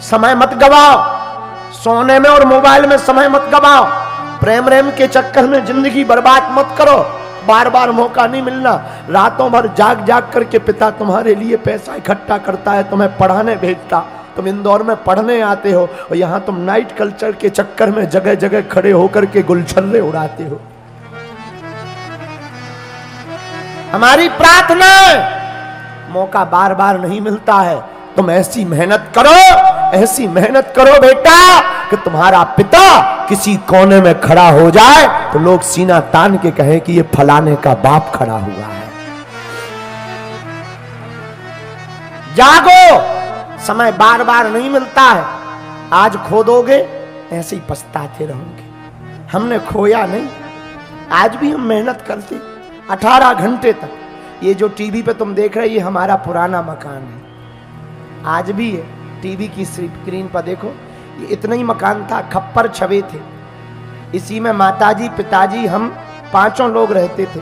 समय मत गवाओ, सोने में और मोबाइल में समय मत गवाओ, प्रेम रेम के चक्कर में जिंदगी बर्बाद मत करो। बार बार मौका नहीं मिलना। रातों भर जाग जाग करके पिता तुम्हारे लिए पैसा इकट्ठा करता है, तुम्हें पढ़ाने भेजता, तुम इंदौर में पढ़ने आते हो और यहां तुम नाइट कल्चर के चक्कर में जगह जगह खड़े होकर के गुलछर्रे उड़ाते हो। हमारी प्रार्थना है, मौका बार बार नहीं मिलता है, तुम ऐसी मेहनत करो बेटा कि तुम्हारा पिता किसी कोने में खड़ा हो जाए तो लोग सीना तान के कहें कि ये फलाने का बाप खड़ा हुआ है। जागो, समय बार बार नहीं मिलता है। आज खो दोगे ऐसे ही पछताते रहोगे। हमने खोया नहीं, आज भी हम मेहनत करते 18 घंटे तक। ये जो टीवी पे तुम देख रहे हो ये हमारा पुराना मकान है, आज भी है। टीवी की स्क्रीन पर देखो, ये इतना ही मकान था, खप्पर छवे थे, इसी में माताजी पिताजी हम 5 लोग रहते थे।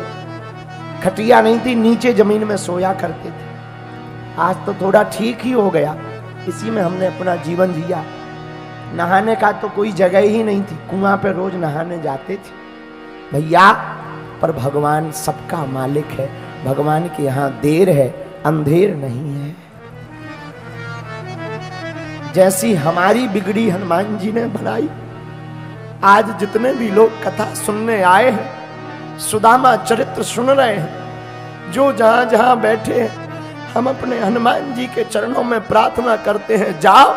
खटिया नहीं थी, नीचे जमीन में सोया करते थे। आज तो थोड़ा ठीक ही हो गया, इसी में हमने अपना जीवन जिया। नहाने का तो कोई जगह ही नहीं थी, कुआं पे रोज नहाने जाते थे भैया। पर भगवान सबका मालिक है, भगवान के यहाँ देर है अंधेर नहीं है। जैसी हमारी बिगड़ी हनुमान जी ने बनाई, आज जितने भी लोग कथा सुनने आए हैं, सुदामा चरित्र सुन रहे हैं, जो जहां जहां बैठे हैं, हम अपने हनुमान जी के चरणों में प्रार्थना करते हैं, जाओ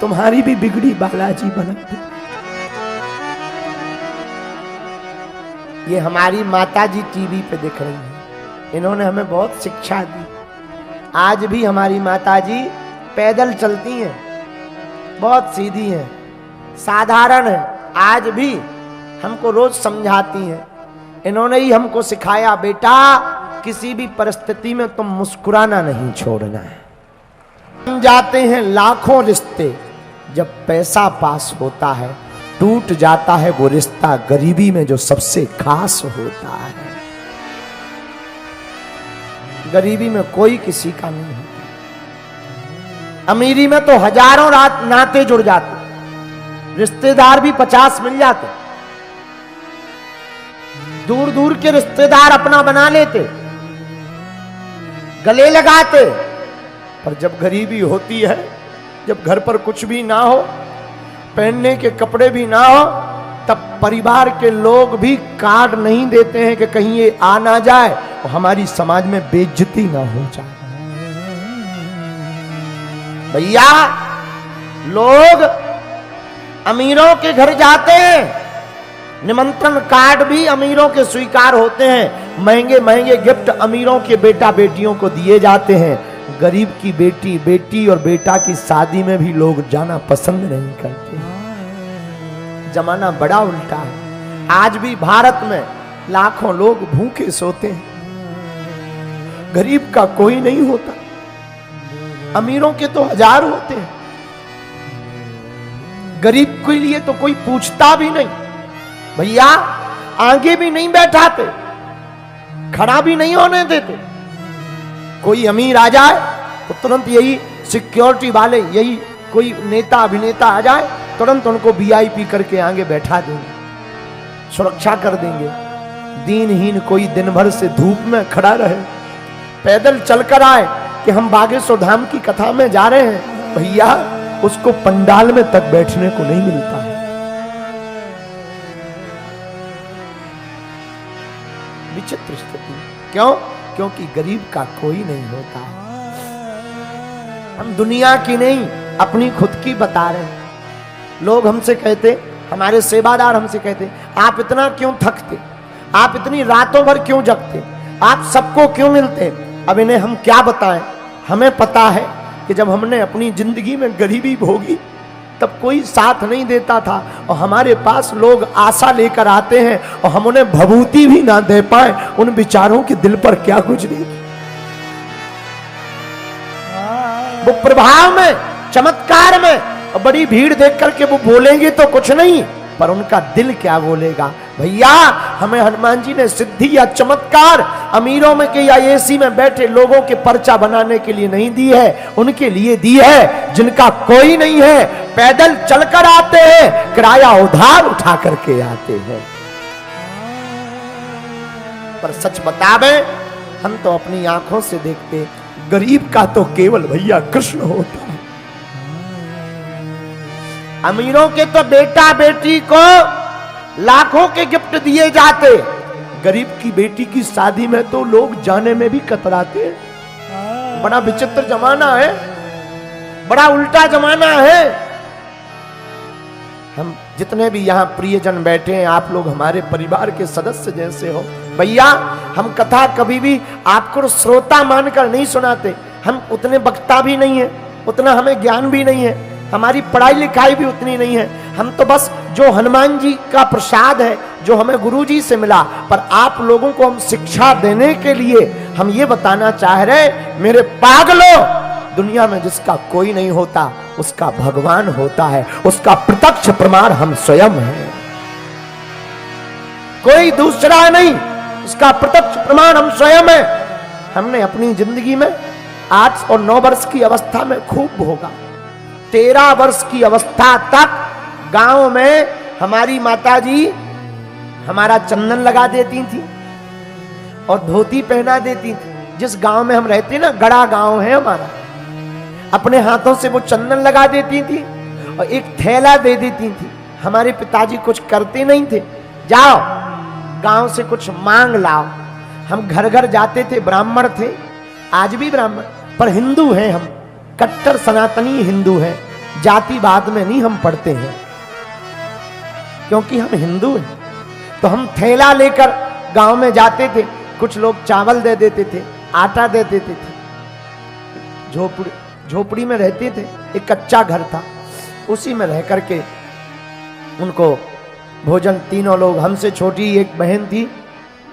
तुम्हारी भी बिगड़ी बालाजी बना दे। ये हमारी माता जी टीवी पे दिख रही हैं, इन्होंने हमें बहुत शिक्षा दी। आज भी हमारी माता जी पैदल चलती हैं, बहुत सीधी हैं, साधारण है, आज भी हमको रोज समझाती हैं। इन्होंने ही हमको सिखाया, बेटा किसी भी परिस्थिति में तुम मुस्कुराना नहीं छोड़ना है। जाते हैं लाखों रिश्ते, जब पैसा पास होता है टूट जाता है वो रिश्ता गरीबी में जो सबसे खास होता है। गरीबी में कोई किसी का नहीं होता, अमीरी में तो हजारों रात नाते जुड़ जाते, रिश्तेदार भी 50 मिल जाते, दूर दूर के रिश्तेदार अपना बना लेते, गले लगाते। पर जब गरीबी होती है, जब घर पर कुछ भी ना हो, पहनने के कपड़े भी ना हो, तब परिवार के लोग भी कार्ड नहीं देते हैं कि कहीं ये आ ना जाए और हमारी समाज में बेइज्जती ना हो जाए। भैया लोग अमीरों के घर जाते हैं, निमंत्रण कार्ड भी अमीरों के स्वीकार होते हैं, महंगे महंगे गिफ्ट अमीरों के बेटा बेटियों को दिए जाते हैं। गरीब की बेटी और बेटा की शादी में भी लोग जाना पसंद नहीं करते। जमाना बड़ा उल्टा है। आज भी भारत में लाखों लोग भूखे सोते हैं, गरीब का कोई नहीं होता, अमीरों के तो हजार होते हैं, गरीब के लिए तो कोई पूछता भी नहीं। भैया आगे भी नहीं बैठाते, खड़ा भी नहीं होने देते। कोई अमीर आ जाए तो तुरंत यही सिक्योरिटी वाले, यही कोई नेता अभिनेता आ जाए, तुरंत उनको वीआईपी करके आगे बैठा देंगे, सुरक्षा कर देंगे। दीनहीन कोई दिन भर से धूप में खड़ा रहे, पैदल चलकर आए कि हम बागेश्वर धाम की कथा में जा रहे हैं, भैया उसको पंडाल में तक बैठने को नहीं मिलता है। विचित्र स्थिति। क्यों? क्योंकि गरीब का कोई नहीं होता। हम दुनिया की नहीं अपनी खुद की बता रहे हैं। लोग हमसे कहते, हमारे सेवादार हमसे कहते, आप इतना क्यों थकते, आप इतनी रातों भर क्यों जगते, आप सबको क्यों मिलते। अब इन्हें हम क्या बताएं। हमें पता है कि जब हमने अपनी जिंदगी में गरीबी भोगी तब कोई साथ नहीं देता था, और हमारे पास लोग आशा लेकर आते हैं और हम उन्हें भभूति भी ना दे पाए, उन बेचारों के दिल पर क्या गुजरेगी। वो प्रभाव में, चमत्कार में, और बड़ी भीड़ देख करके वो बोलेंगे तो कुछ नहीं, पर उनका दिल क्या बोलेगा। भैया हमें हनुमान जी ने सिद्धि या चमत्कार अमीरों में के या एसी में बैठे लोगों के पर्चा बनाने के लिए नहीं दी है, उनके लिए दी है जिनका कोई नहीं है, पैदल चलकर आते हैं, किराया उधार उठा करके आते हैं। पर सच बतावे, हम तो अपनी आंखों से देखते, गरीब का तो केवल भैया कृष्ण होता है। अमीरों के तो बेटा बेटी को लाखों के गिफ्ट दिए जाते, गरीब की बेटी की शादी में तो लोग जाने में भी कतराते। बड़ा विचित्र जमाना है, बड़ा उल्टा जमाना है। हम जितने भी यहाँ प्रियजन बैठे हैं, आप लोग हमारे परिवार के सदस्य जैसे हो। भैया हम कथा कभी भी आपको श्रोता मानकर नहीं सुनाते, हम उतने वक्ता भी नहीं है, उतना हमें ज्ञान भी नहीं है, हमारी पढ़ाई लिखाई भी उतनी नहीं है। हम तो बस जो हनुमान जी का प्रसाद है, जो हमें गुरु जी से मिला, पर आप लोगों को हम शिक्षा देने के लिए हम ये बताना चाह रहे, मेरे पागलों, दुनिया में जिसका कोई नहीं होता उसका भगवान होता है, उसका प्रत्यक्ष प्रमाण हम स्वयं हैं, कोई दूसरा नहीं, उसका प्रत्यक्ष प्रमाण हम स्वयं हैं। हमने अपनी जिंदगी में 8 और 9 वर्ष की अवस्था में खूब भोगा। 13 वर्ष की अवस्था तक गांव में हमारी माताजी हमारा चंदन लगा देती थी और धोती पहना देती थी। जिस गांव में हम रहते ना, गड़ा गांव है हमारा, अपने हाथों से वो चंदन लगा देती थी और एक थैला दे देती थी। हमारे पिताजी कुछ करते नहीं थे, जाओ गांव से कुछ मांग लाओ। हम घर घर जाते थे, ब्राह्मण थे, आज भी ब्राह्मण, पर हिंदू हैं हम, कट्टर सनातनी हिंदू हैं, जातिवाद में नहीं हम पढ़ते हैं, क्योंकि हम हिंदू हैं। तो हम थैला लेकर गांव में जाते थे, कुछ लोग चावल दे देते थे, आटा दे देते थे। झोपड़ी में रहते थे, एक कच्चा घर था, उसी में रह करके उनको भोजन, तीनों लोग, हमसे छोटी एक बहन थी,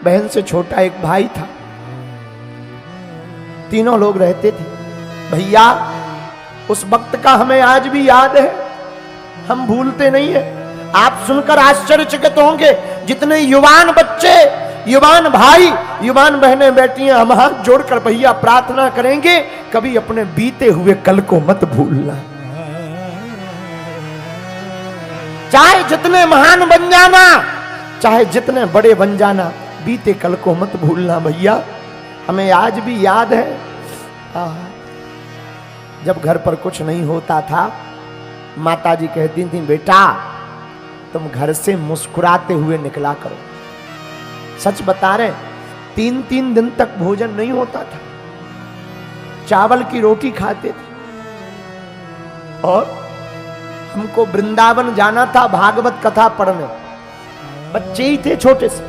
बहन से छोटा एक भाई था, तीनों लोग रहते थे। भैया उस वक्त का हमें आज भी याद है, हम भूलते नहीं है। आप सुनकर आश्चर्यचकित होंगे, जितने युवान बच्चे, युवान भाई, युवान बहनें बैठी हैं, हम हाथ जोड़कर भैया प्रार्थना करेंगे, कभी अपने बीते हुए कल को मत भूलना। चाहे जितने महान बन जाना, चाहे जितने बड़े बन जाना, बीते कल को मत भूलना भैया। हमें आज भी याद है, जब घर पर कुछ नहीं होता था, माताजी कहती थी, बेटा तुम घर से मुस्कुराते हुए निकला करो। सच बता रहे, 3-3 दिन तक भोजन नहीं होता था, चावल की रोटी खाते थे। और हमको वृंदावन जाना था भागवत कथा पढ़ने, बच्चे ही थे छोटे से,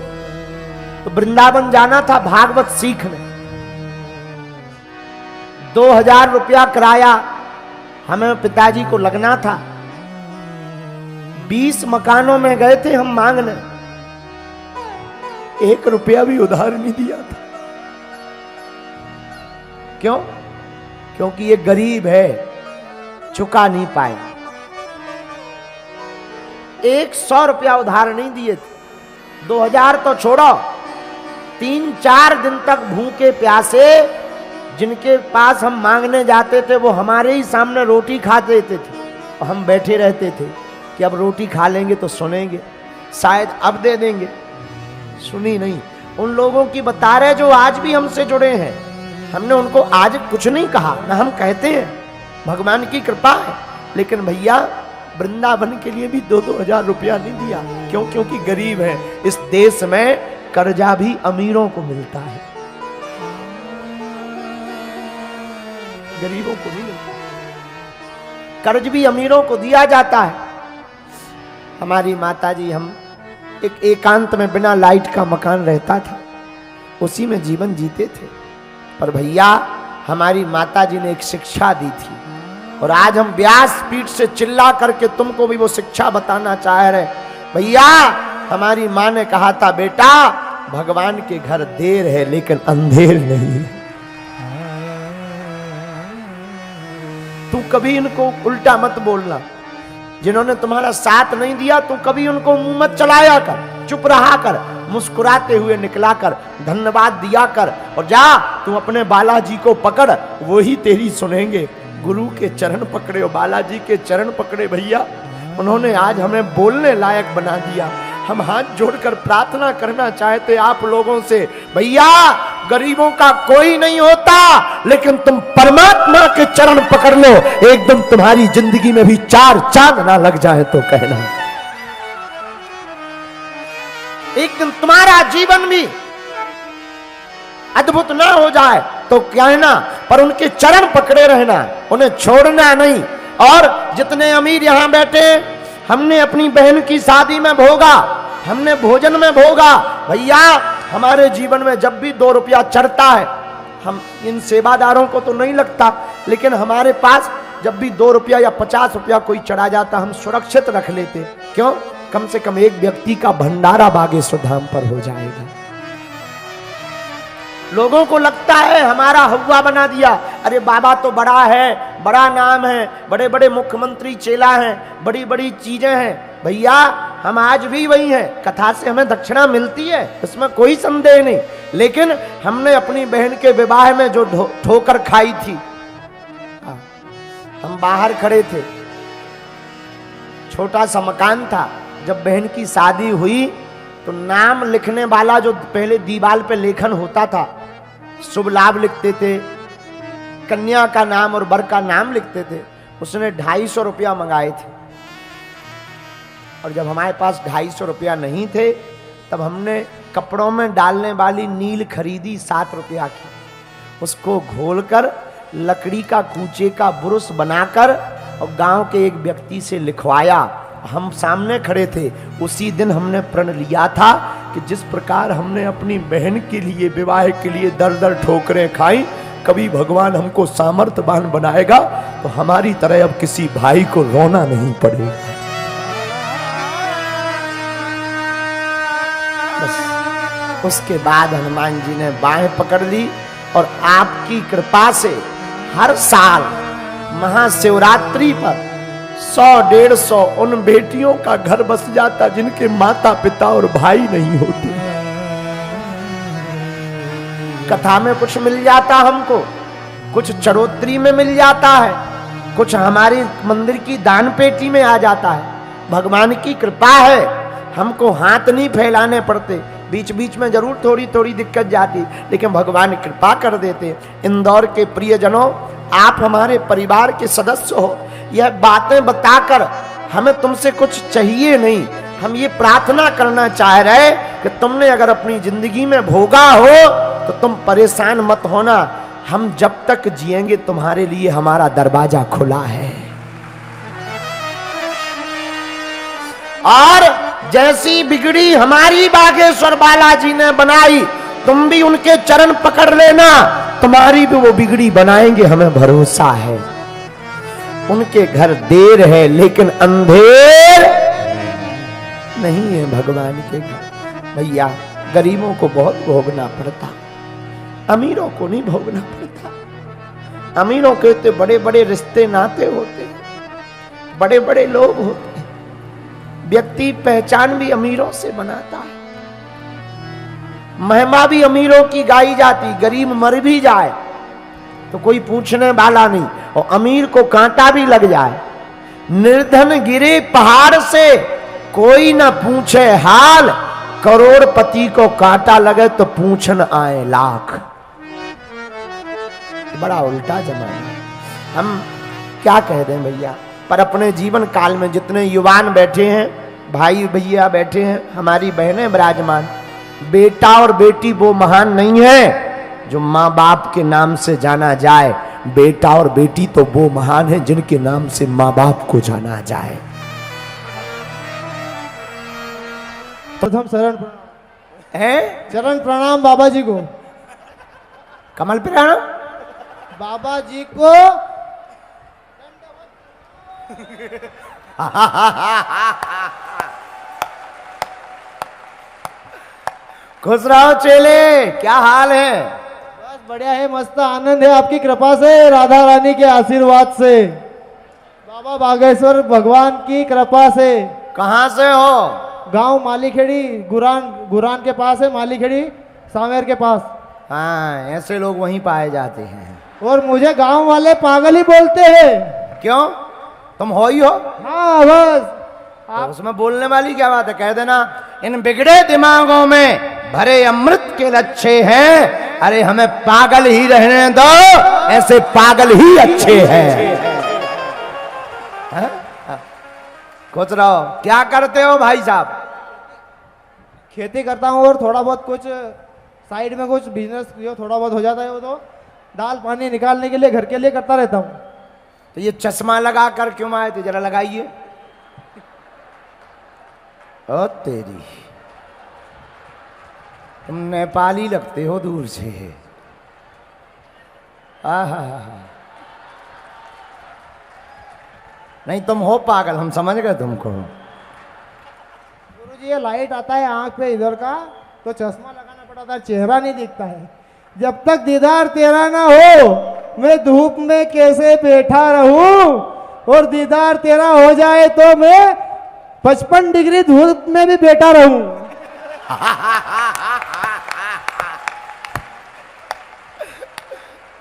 तो वृंदावन जाना था भागवत सीखने। 2000 रुपया किराया हमें पिताजी को लगना था। 20 मकानों में गए थे हम मांगने, 1 रुपया भी उधार नहीं दिया था। क्यों? क्योंकि ये गरीब है, चुका नहीं पाए। 100 रुपया उधार नहीं दिए थे। 2000 तो छोड़ो, 3-4 दिन तक भूखे प्यासे जिनके पास हम मांगने जाते थे, वो हमारे ही सामने रोटी खा देते थे और हम बैठे रहते थे कि अब रोटी खा लेंगे तो सुनेंगे, शायद अब दे देंगे। सुनी नहीं। उन लोगों की बता रहे जो आज भी हमसे जुड़े हैं, हमने उनको आज कुछ नहीं कहा, ना हम कहते हैं, भगवान की कृपा है। लेकिन भैया वृंदावन के लिए भी 2-2 हजार रुपया नहीं दिया। क्यों? क्योंकि गरीब है। इस देश में कर्जा भी अमीरों को मिलता है, गरीबों को नहीं मिलता। कर्ज भी अमीरों को दिया जाता है। हमारी माताजी, हम एक एकांत में बिना लाइट का मकान रहता था, उसी में जीवन जीते थे। पर भैया हमारी माताजी ने एक शिक्षा दी थी, और आज हम व्यास पीठ से चिल्ला करके तुमको भी वो शिक्षा बताना चाह रहे। भैया हमारी माँ ने कहा था, बेटा भगवान के घर देर है लेकिन अंधेर नहीं है। तू कभी इनको उल्टा मत बोलना, जिन्होंने तुम्हारा साथ नहीं दिया तू कभी उनको मुंह मत चलाया कर। चुप रहा कर, मुस्कुराते हुए निकला कर, धन्यवाद दिया कर और जा तू अपने बालाजी को पकड़, वो ही तेरी सुनेंगे। गुरु के चरण पकड़े और बालाजी के चरण पकड़े भैया, उन्होंने आज हमें बोलने लायक बना दिया। हम हाथ जोड़कर प्रार्थना करना चाहते आप लोगों से, भैया गरीबों का कोई नहीं होता, लेकिन तुम परमात्मा के चरण पकड़ लो, एकदम तुम्हारी जिंदगी में भी 4 चांद ना लग जाए तो कहना, एक दिन तुम्हारा जीवन भी अद्भुत ना हो जाए तो कहना, पर उनके चरण पकड़े रहना, उन्हें छोड़ना नहीं। और जितने अमीर यहां बैठे, हमने अपनी बहन की शादी में भोगा, हमने भोजन में भोगा। भैया हमारे जीवन में जब भी 2 रुपया चढ़ता है, हम इन सेवादारों को तो नहीं लगता, लेकिन हमारे पास जब भी 2 रुपया या 50 रुपया कोई चढ़ा जाता, हम सुरक्षित रख लेते। क्यों? कम से कम एक व्यक्ति का भंडारा बागेश्वर धाम पर हो जाएगा। लोगों को लगता है हमारा हवा बना दिया, अरे बाबा तो बड़ा है, बड़ा नाम है, बड़े बड़े मुख्यमंत्री चेला हैं, बड़ी बड़ी चीजें हैं। भैया हम आज भी वही हैं, कथा से हमें दक्षिणा मिलती है, इसमें कोई संदेह नहीं, लेकिन हमने अपनी बहन के विवाह में जो ठोकर खाई थी, हम बाहर खड़े थे, छोटा सा मकान था, जब बहन की शादी हुई तो नाम लिखने वाला जो पहले दीवार पे लेखन होता था, शुभ लाभ लिखते थे, कन्या का नाम और वर का नाम लिखते थे, उसने 250 रुपया मंगाए थे। और जब हमारे पास 250 रुपया नहीं थे, तब हमने कपड़ों में डालने वाली नील खरीदी 7 रुपया की, उसको घोलकर लकड़ी का कूचे का बुरुश बनाकर और गांव के एक व्यक्ति से लिखवाया। हम सामने खड़े थे, उसी दिन हमने प्रण लिया था कि जिस प्रकार हमने अपनी बहन के लिए, विवाह के लिए दर दर ठोकरें खाई, कभी भगवान हमको सामर्थ्यवान बनाएगा तो हमारी तरह अब किसी भाई को रोना नहीं पड़ेगा। बस उसके बाद हनुमान जी ने बाहें पकड़ ली और आपकी कृपा से हर साल महाशिवरात्रि पर 100-150 उन बेटियों का घर बस जाता जिनके माता पिता और भाई नहीं होते। कथा में कुछ मिल जाता हमको, कुछ चरोत्री में मिल जाता है, कुछ हमारी मंदिर की दान पेटी में आ जाता है। भगवान की कृपा है, हमको हाथ नहीं फैलाने पड़ते, बीच बीच में जरूर थोड़ी थोड़ी दिक्कत जाती, लेकिन भगवान कृपा कर देते। इंदौर के प्रियजनों, आप हमारे परिवार के सदस्य हो, यह बातें बताकर हमें तुमसे कुछ चाहिए नहीं, हम ये प्रार्थना करना चाह रहे कि तुमने अगर अपनी जिंदगी में भोगा हो तो तुम परेशान मत होना, हम जब तक जिएंगे तुम्हारे लिए हमारा दरवाजा खुला है। और जैसी बिगड़ी हमारी बागेश्वर बालाजी ने बनाई, तुम भी उनके चरण पकड़ लेना, तुम्हारी भी वो बिगड़ी बनाएंगे, हमें भरोसा है। उनके घर देर है लेकिन अंधेर नहीं है भगवान के घर। भैया गरीबों को बहुत भोगना पड़ता, अमीरों को नहीं भोगना पड़ता। अमीरों के तो बड़े बड़े रिश्ते नाते होते, बड़े बड़े लोग होते, व्यक्ति पहचान भी अमीरों से बनाता है, महिमा भी अमीरों की गाई जाती, गरीब मर भी जाए तो कोई पूछने वाला नहीं, और अमीर को कांटा भी लग जाए, निर्धन गिरे पहाड़ से कोई ना पूछे हाल, करोड़पति को कांटा लगे तो पूछन आए लाख। बड़ा उल्टा जमाना, हम क्या कह दें भैया। पर अपने जीवन काल में जितने युवान बैठे हैं, भाई भैया बैठे हैं, हमारी बहनें विराजमान, बेटा और बेटी वो महान नहीं है जो माँ बाप के नाम से जाना जाए, बेटा और बेटी तो वो महान है जिनके नाम से माँ बाप को जाना जाए। प्रथम शरण है चरण प्रणाम बाबा जी को, कमल प्रणाम बाबा जी को। खुश रहो चेले, क्या हाल है? बस बढ़िया है, मस्त आनंद है आपकी कृपा से, राधा रानी के आशीर्वाद से, बाबा बागेश्वर भगवान की कृपा से। कहां से हो? गांव मालीखेड़ी, गुरान गुरान के पास है, मालीखेड़ी सांवेर के पास। हाँ, ऐसे लोग वहीं पाए जाते हैं। और मुझे गांव वाले पागल ही बोलते हैं। क्यों? तुम हो ही हो। हाँ बस। तो उसमें बोलने वाली क्या बात है? कह देना इन बिगड़े दिमागों में भरे अमृत के लच्छे हैं, अरे हमें पागल ही रहने दो, ऐसे पागल ही अच्छे हैं। कुछ रहो। क्या करते हो भाई साहब? खेती करता हूँ और थोड़ा बहुत कुछ साइड में कुछ बिजनेस जो थोड़ा बहुत हो जाता है वो तो दाल पानी निकालने के लिए घर के लिए करता रहता हूँ। तो ये चश्मा लगा कर क्यों आए थे? जरा लगाइए। ओ तेरी, तुम नेपाली लगते हो दूर से। आहा, नहीं तुम हो पागल, हम समझ गए तुमको। गुरुजी ये लाइट आता है आंख पे इधर का तो चश्मा लगाना पड़ता है, चेहरा नहीं दिखता है। जब तक दीदार तेरा ना हो मैं धूप में कैसे बैठा रहूं, और दीदार तेरा हो जाए तो मैं 55 डिग्री धूप में भी बैठा रहूं।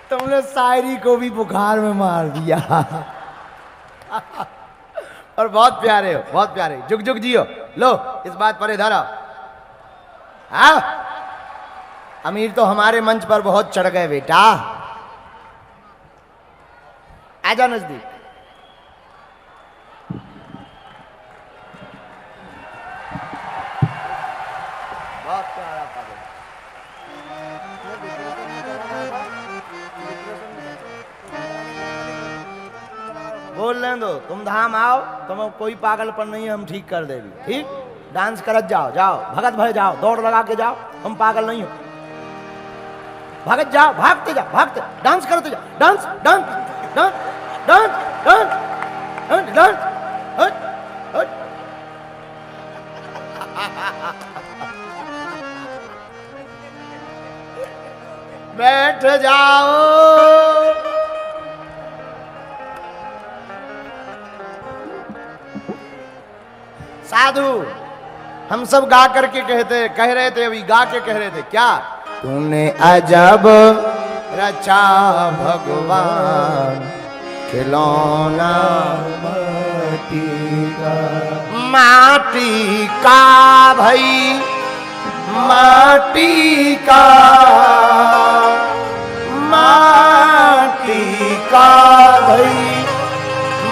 तुमने शायरी को भी बुखार में मार दिया। और बहुत प्यारे हो, बहुत प्यारे। जुग जुग जियो। लो इस बात पर इधर आओ। हाँ? अमीर तो हमारे मंच पर बहुत चढ़ गए बेटा। आजा नजदीक। बहुत प्यारा पागल। बोल दो, तुम धाम आओ, तुम कोई पागलपन नहीं है, हम ठीक कर देंगे। ठीक? डांस करत जाओ, जाओ भगत भय जाओ, दौड़ लगा के जाओ, हम पागल नहीं हो। भगत जाओ, भागते जाओ, भागते डांस करते जाओ, dance dance dance dance dance dance dance. बैठ जाओ। साधु, हम सब गा करके कह रहे थे, अभी गा के कह रहे थे क्या? तूने अजब रचा भगवान खिलौना माटी का भाई, माटी का, माटी का भाई,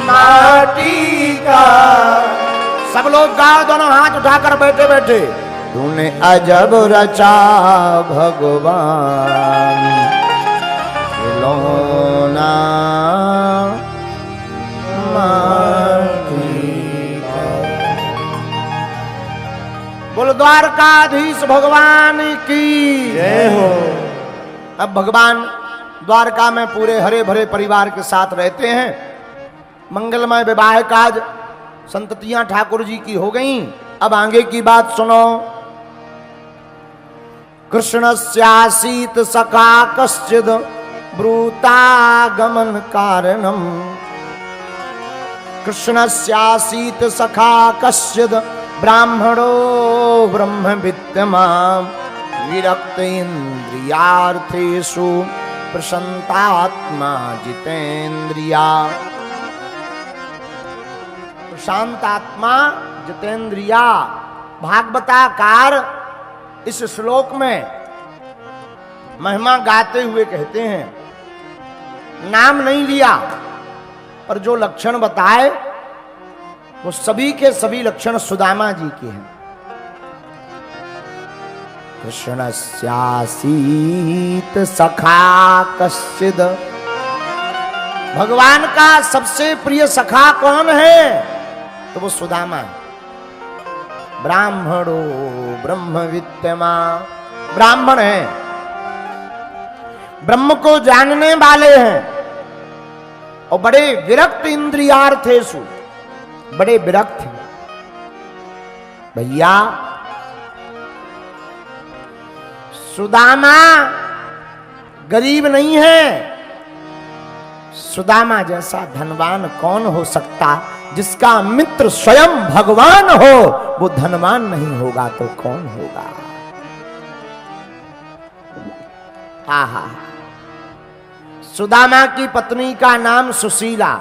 माटी का। सब लोग गाओ, दोनों हाथ उठाकर बैठे बैठे। तूने अजब रचा भगवान खिलौना माटी का। बोलो द्वारकाधीश भगवान की जय हो। अब भगवान द्वारका में पूरे हरे भरे परिवार के साथ रहते हैं। मंगलमय विवाह काज संततियां ठाकुर जी की हो गईं। अब आगे की बात सुनो। कृष्णस्यासीत सखा कश्चिद ब्रूतागमन कारणम। कृष्णस्यासीत सखा कश्चिद ब्राह्मणो ब्रह्म विद्यमाम विरक्त इंद्रियार्थेषु प्रशांतात्मा जितेन्द्रिया। प्रशांतात्मा जितेन्द्रिया। भागवताकार इस श्लोक में महिमा गाते हुए कहते हैं, नाम नहीं लिया पर जो लक्षण बताए वो सभी के सभी लक्षण सुदामा जी के हैं। कृष्णस्यासीत सखा कश्चिद। भगवान का सबसे प्रिय सखा कौन है? तो वो सुदामा है। ब्राह्मणो ब्रह्म विद्यमा। ब्राह्मण है, ब्रह्म को जानने वाले हैं और बड़े विरक्त इंद्रियार्थेषु, बड़े विरक्त हैं। भैया सुदामा गरीब नहीं है। सुदामा जैसा धनवान कौन हो सकता जिसका मित्र स्वयं भगवान हो वो धनवान नहीं होगा तो कौन होगा। आहा, सुदामा की पत्नी का नाम सुशीला,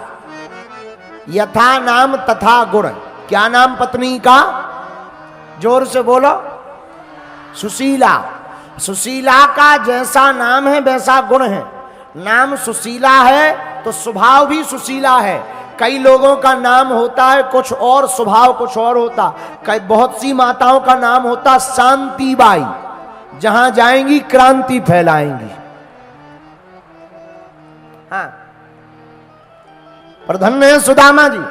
यथा नाम तथा गुण। क्या नाम पत्नी का? जोर से बोलो। सुशीला। सुशीला का जैसा नाम है वैसा गुण है। नाम सुशीला है तो स्वभाव भी सुशीला है। कई लोगों का नाम होता है कुछ और, स्वभाव कुछ और होता। कई बहुत सी माताओं का नाम होता शांतिबाई, जहां जाएंगी क्रांति फैलाएंगी। हाँ, पर धन्य है सुदामा जी,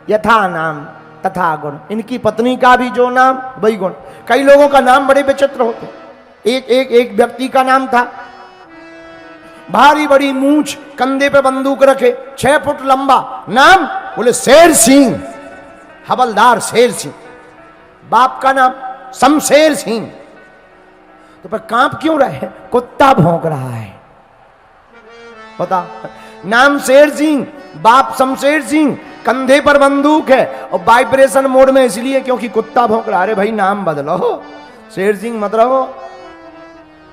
यथा नाम तथा गुण। इनकी पत्नी का भी जो नाम वही गुण। कई लोगों का नाम बड़े विचित्र होते। एक व्यक्ति का नाम था, भारी बड़ी मूंछ, कंधे पे बंदूक रखे, 6 फुट लंबा, नाम बोले शेर सिंह, हवलदार शेर सिंह। बाप का नाम शमशेर सिंह। तो पर कांप क्यों रहे? कुत्ता भौंक रहा है। बता, नाम शेर सिंह, बाप शमशेर सिंह, कंधे पर बंदूक है और वाइब्रेशन मोड में, इसलिए क्योंकि कुत्ता भौंक रहा। अरे भाई नाम बदलो, शेर सिंह मत रहो।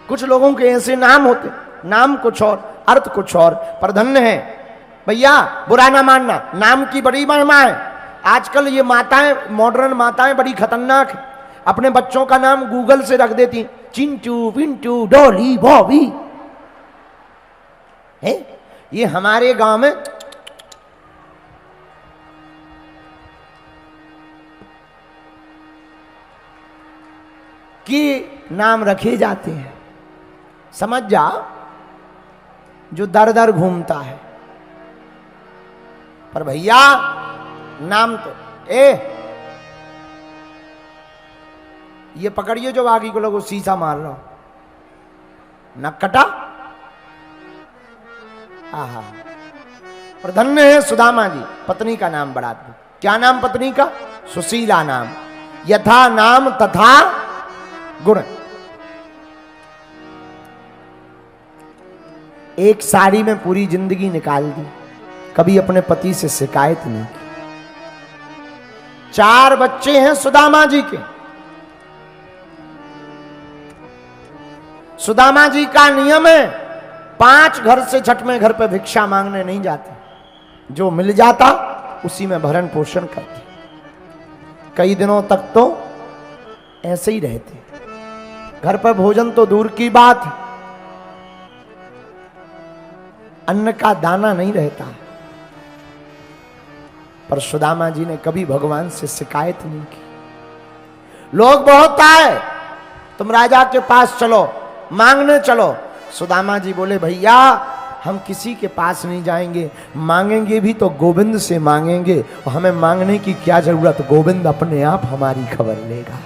कुछ लोगों के ऐसे नाम होते, नाम कुछ और अर्थ कुछ और, पर धन्य है भैया, बुरा ना मानना, नाम की बड़ी महिमा है। आजकल ये माताएं, मॉडर्न माताएं बड़ी खतरनाक है। अपने बच्चों का नाम गूगल से रख देती, चिंटू, पिंटू, डॉली, बॉबी। है ये हमारे गांव में कि नाम रखे जाते हैं। समझ जा, जो दर दर घूमता है। पर भैया नाम तो ये पकड़िए जो आगे को लोग शीशा मार रहा, नक कटा। आहा, पर धन्य है सुदामा जी, पत्नी का नाम बड़ा अद्भुत। क्या नाम पत्नी का? सुशीला नाम, यथा नाम तथा गुण। एक साड़ी में पूरी जिंदगी निकाल दी, कभी अपने पति से शिकायत नहीं की। 4 बच्चे हैं सुदामा जी के। सुदामा जी का नियम है, 5 घर से छठवें घर पे भिक्षा मांगने नहीं जाते। जो मिल जाता उसी में भरण पोषण करते। कई दिनों तक तो ऐसे ही रहते। घर पर भोजन तो दूर की बात, अन्न का दाना नहीं रहता। पर सुदामा जी ने कभी भगवान से शिकायत नहीं की। लोग बहुत आए, तुम राजा के पास चलो, मांगने चलो। सुदामा जी बोले भैया हम किसी के पास नहीं जाएंगे, मांगेंगे भी तो गोविंद से मांगेंगे, और हमें मांगने की क्या जरूरत, गोविंद अपने आप हमारी खबर लेगा।